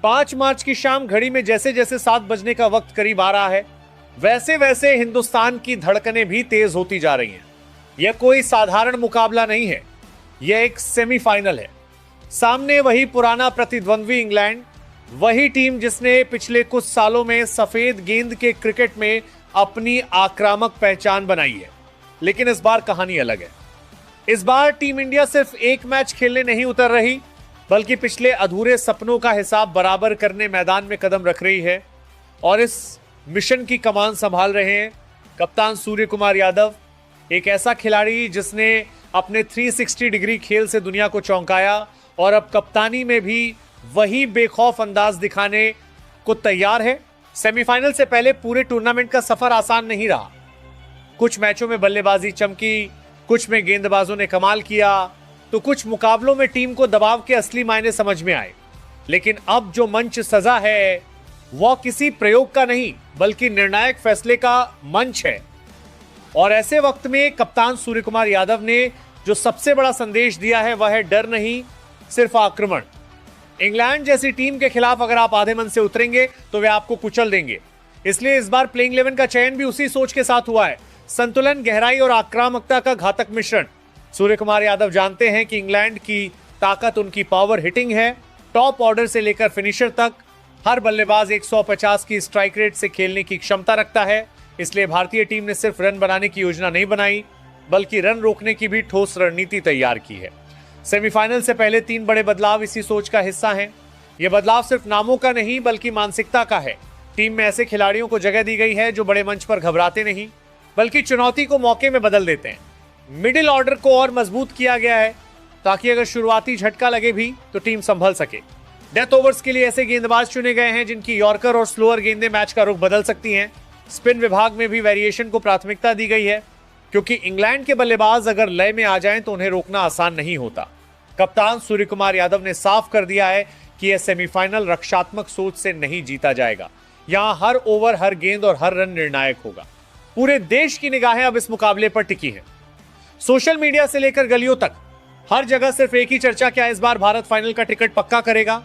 5 मार्च की शाम घड़ी में जैसे जैसे 7 बजने का वक्त करीब आ रहा है, वैसे वैसे हिंदुस्तान की धड़कनें भी तेज होती जा रही हैं। यह कोई साधारण मुकाबला नहीं है, यह एक सेमीफाइनल है। सामने वही पुराना प्रतिद्वंद्वी इंग्लैंड, वही टीम जिसने पिछले कुछ सालों में सफेद गेंद के क्रिकेट में अपनी आक्रामक पहचान बनाई है। लेकिन इस बार कहानी अलग है। इस बार टीम इंडिया सिर्फ एक मैच खेलने नहीं उतर रही, बल्कि पिछले अधूरे सपनों का हिसाब बराबर करने मैदान में कदम रख रही है। और इस मिशन की कमान संभाल रहे हैं कप्तान सूर्य कुमार यादव, एक ऐसा खिलाड़ी जिसने अपने 360 डिग्री खेल से दुनिया को चौंकाया और अब कप्तानी में भी वही बेखौफ अंदाज दिखाने को तैयार है। सेमीफाइनल से पहले पूरे टूर्नामेंट का सफर आसान नहीं रहा। कुछ मैचों में बल्लेबाजी चमकी, कुछ में गेंदबाजों ने कमाल किया, तो कुछ मुकाबलों में टीम को दबाव के असली मायने समझ में आए। लेकिन अब जो मंच सजा है वह किसी प्रयोग का नहीं, बल्कि निर्णायक फैसले का मंच है। और ऐसे वक्त में कप्तान सूर्य कुमार यादव ने जो सबसे बड़ा संदेश दिया है वह है डर नहीं, सिर्फ आक्रमण। इंग्लैंड जैसी टीम के खिलाफ अगर आप आधे मन से उतरेंगे तो वे आपको कुचल देंगे। इसलिए इस बार प्लेइंग 11 का चयन भी उसी सोच के साथ हुआ है, संतुलन, गहराई और आक्रामकता का घातक मिश्रण। सूर्य कुमार यादव जानते हैं कि इंग्लैंड की ताकत उनकी पावर हिटिंग है। टॉप ऑर्डर से लेकर फिनिशर तक हर बल्लेबाज 150 की स्ट्राइक रेट से खेलने की क्षमता रखता है। इसलिए भारतीय टीम ने सिर्फ रन बनाने की योजना नहीं बनाई, बल्कि रन रोकने की भी ठोस रणनीति तैयार की है। सेमीफाइनल से पहले 3 बड़े बदलाव इसी सोच का हिस्सा हैं। यह बदलाव सिर्फ नामों का नहीं, बल्कि मानसिकता का है। टीम में ऐसे खिलाड़ियों को जगह दी गई है जो बड़े मंच पर घबराते नहीं, बल्कि चुनौती को मौके में बदल देते हैं। मिडिल ऑर्डर को और मजबूत किया गया है ताकि अगर शुरुआती झटका लगे भी तो टीम संभल सके। डेथ ओवर्स के लिए ऐसे गेंदबाज चुने गए हैं जिनकी यॉर्कर और स्लोअर गेंदें मैच का रुख बदल सकती हैं। स्पिन विभाग में भी वेरिएशन को प्राथमिकता दी गई है, क्योंकि इंग्लैंड के बल्लेबाज अगर लय में आ जाएं तो उन्हें रोकना आसान नहीं होता। कप्तान सूर्य कुमार यादव ने साफ कर दिया है कि यह सेमीफाइनल रक्षात्मक सोच से नहीं जीता जाएगा। यहां हर ओवर, हर गेंद और हर रन निर्णायक होगा। पूरे देश की निगाहें अब इस मुकाबले पर टिकी हैं। सोशल मीडिया से लेकर गलियों तक हर जगह सिर्फ एक ही चर्चा, क्या इस बार भारत फाइनल का टिकट पक्का करेगा।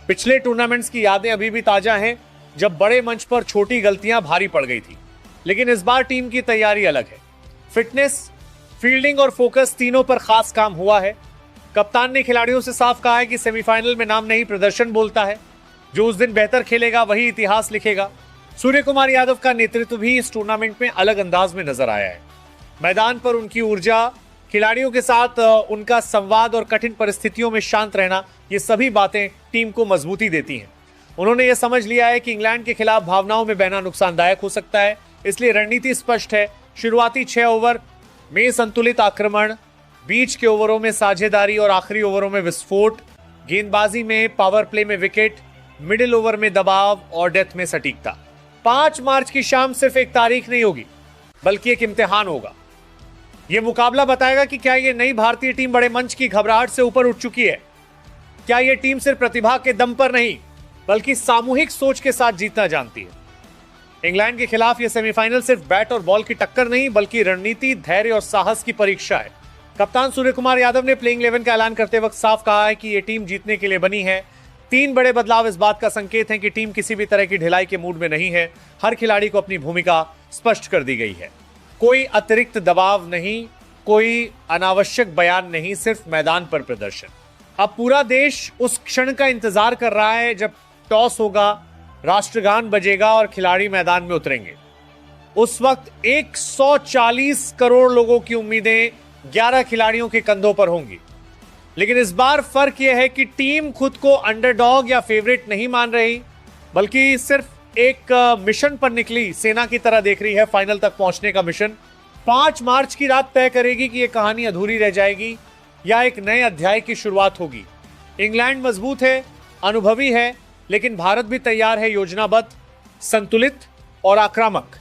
पिछले टूर्नामेंट्स की यादें अभी भी ताजा हैं, जब बड़े मंच पर छोटी गलतियां भारी पड़ गई थी। लेकिन इस बार टीम की तैयारी अलग है। फिटनेस, फील्डिंग और फोकस तीनों पर खास काम हुआ है। कप्तान ने खिलाड़ियों से साफ कहा है कि सेमीफाइनल में नाम नहीं, प्रदर्शन बोलता है। जो उस दिन बेहतर खेलेगा वही इतिहास लिखेगा। सूर्य कुमार यादव का नेतृत्व भी इस टूर्नामेंट में अलग अंदाज में नजर आया है। मैदान पर उनकी ऊर्जा, खिलाड़ियों के साथ उनका संवाद और कठिन परिस्थितियों में शांत रहना, ये सभी बातें टीम को मजबूती देती हैं। उन्होंने यह समझ लिया है कि इंग्लैंड के खिलाफ भावनाओं में बहना नुकसानदायक हो सकता है। इसलिए रणनीति स्पष्ट है। शुरुआती 6 ओवर में संतुलित आक्रमण, बीच के ओवरों में साझेदारी और आखिरी ओवरों में विस्फोट। गेंदबाजी में पावर प्ले में विकेट, मिडिल ओवर में दबाव और डेथ में सटीकता। 5 मार्च की शाम सिर्फ एक तारीख नहीं होगी, बल्कि एक इम्तिहान होगा। यह मुकाबला बताएगा कि क्या यह नई भारतीय टीम बड़े मंच की घबराहट से ऊपर उठ चुकी है। क्या यह टीम सिर्फ प्रतिभा के दम पर नहीं, बल्कि सामूहिक सोच के साथ जीतना जानती है। इंग्लैंड के खिलाफ यह सेमीफाइनल सिर्फ बैट और बॉल की टक्कर नहीं, बल्कि रणनीति, धैर्य और साहस की परीक्षा है। कप्तान सूर्य कुमार यादव ने प्लेइंग 11 का ऐलान करते वक्त साफ कहा है कि यह टीम जीतने के लिए बनी है। 3 बड़े बदलाव इस बात का संकेत हैं कि टीम किसी भी तरह की ढिलाई के मूड में नहीं है। हर खिलाड़ी को अपनी भूमिका स्पष्ट कर दी गई है। कोई अतिरिक्त दबाव नहीं, कोई अनावश्यक बयान नहीं, सिर्फ मैदान पर प्रदर्शन। अब पूरा देश उस क्षण का इंतजार कर रहा है जब टॉस होगा, राष्ट्रगान बजेगा और खिलाड़ी मैदान में उतरेंगे। उस वक्त 140 करोड़ लोगों की उम्मीदें 11 खिलाड़ियों के कंधों पर होंगी। लेकिन इस बार फर्क यह है कि टीम खुद को अंडरडॉग या फेवरेट नहीं मान रही, बल्कि सिर्फ एक मिशन पर निकली सेना की तरह देख रही है फाइनल तक पहुंचने का मिशन। 5 मार्च की रात तय करेगी कि यह कहानी अधूरी रह जाएगी या एक नए अध्याय की शुरुआत होगी। इंग्लैंड मजबूत है, अनुभवी है, लेकिन भारत भी तैयार है, योजनाबद्ध, संतुलित और आक्रामक।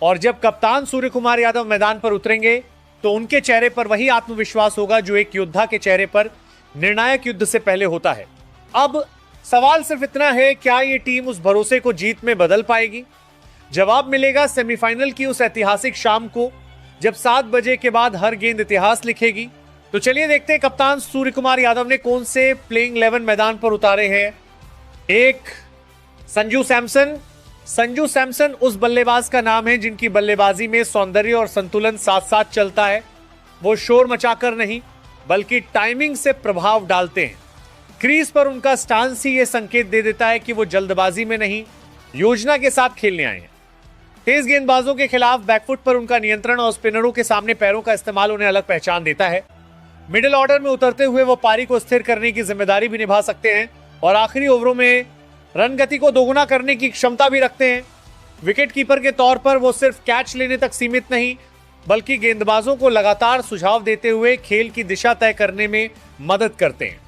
और जब कप्तान सूर्य कुमार यादव मैदान पर उतरेंगे तो उनके चेहरे पर वही आत्मविश्वास होगा जो एक योद्धा के चेहरे पर निर्णायक युद्ध से पहले होता है। अब सवाल सिर्फ इतना है, क्या यह टीम उस भरोसे को जीत में बदल पाएगी? जवाब मिलेगा सेमीफाइनल की उस ऐतिहासिक शाम को, जब 7 बजे के बाद हर गेंद इतिहास लिखेगी। तो चलिए देखते हैं कप्तान सूर्य कुमार यादव ने कौन से प्लेइंग 11 मैदान पर उतारे हैं एक संजू सैमसन। संजू सैमसन उस बल्लेबाज का नाम है जिनकी बल्लेबाजी में सौंदर्य और संतुलन साथ साथ चलता है। वो शोर मचाकर नहीं बल्कि टाइमिंग से प्रभाव डालते हैं। क्रीज पर उनका स्टांस ही यह संकेत दे देता है कि वो जल्दबाजी में नहीं, योजना के साथ खेलने आए हैं। तेज गेंदबाजों के खिलाफ बैकफुट पर उनका नियंत्रण और स्पिनरों के सामने पैरों का इस्तेमाल उन्हें अलग पहचान देता है। मिडिल ऑर्डर में उतरते हुए वो पारी को स्थिर करने की जिम्मेदारी भी निभा सकते हैं और आखिरी ओवरों में रन गति को दोगुना करने की क्षमता भी रखते हैं। विकेट कीपर के तौर पर वो सिर्फ कैच लेने तक सीमित नहीं बल्कि गेंदबाजों को लगातार सुझाव देते हुए खेल की दिशा तय करने में मदद करते हैं।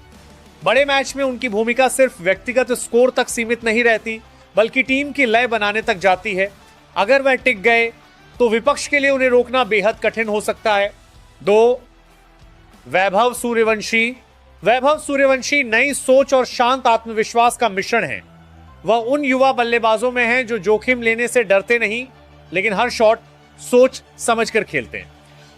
बड़े मैच में उनकी भूमिका सिर्फ व्यक्तिगत स्कोर तक सीमित नहीं रहती बल्कि टीम की लय बनाने तक जाती है। अगर वह टिक गए तो विपक्ष के लिए उन्हें रोकना बेहद कठिन हो सकता है। 2. वैभव सूर्यवंशी। वैभव सूर्यवंशी नई सोच और शांत आत्मविश्वास का मिश्रण है। वह उन युवा बल्लेबाजों में है जो जोखिम लेने से डरते नहीं लेकिन हर शॉट सोच समझकर खेलते हैं।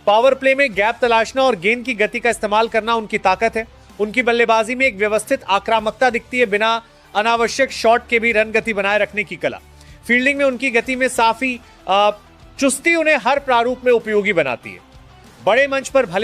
पावर प्ले में गैप तलाशना और गेंद की गति का इस्तेमाल करना उनकी ताकत है। उनकी बल्लेबाजी में एक व्यवस्थित आक्रामकता दिखती है, बिना अनावश्यक शॉट के भी रन गति बनाए रखने की कला। फील्डिंग में उनकी गति में साफी चुस्ती उन्हें हर प्रारूप में उपयोगी बनाती है। बड़े मंच पर भले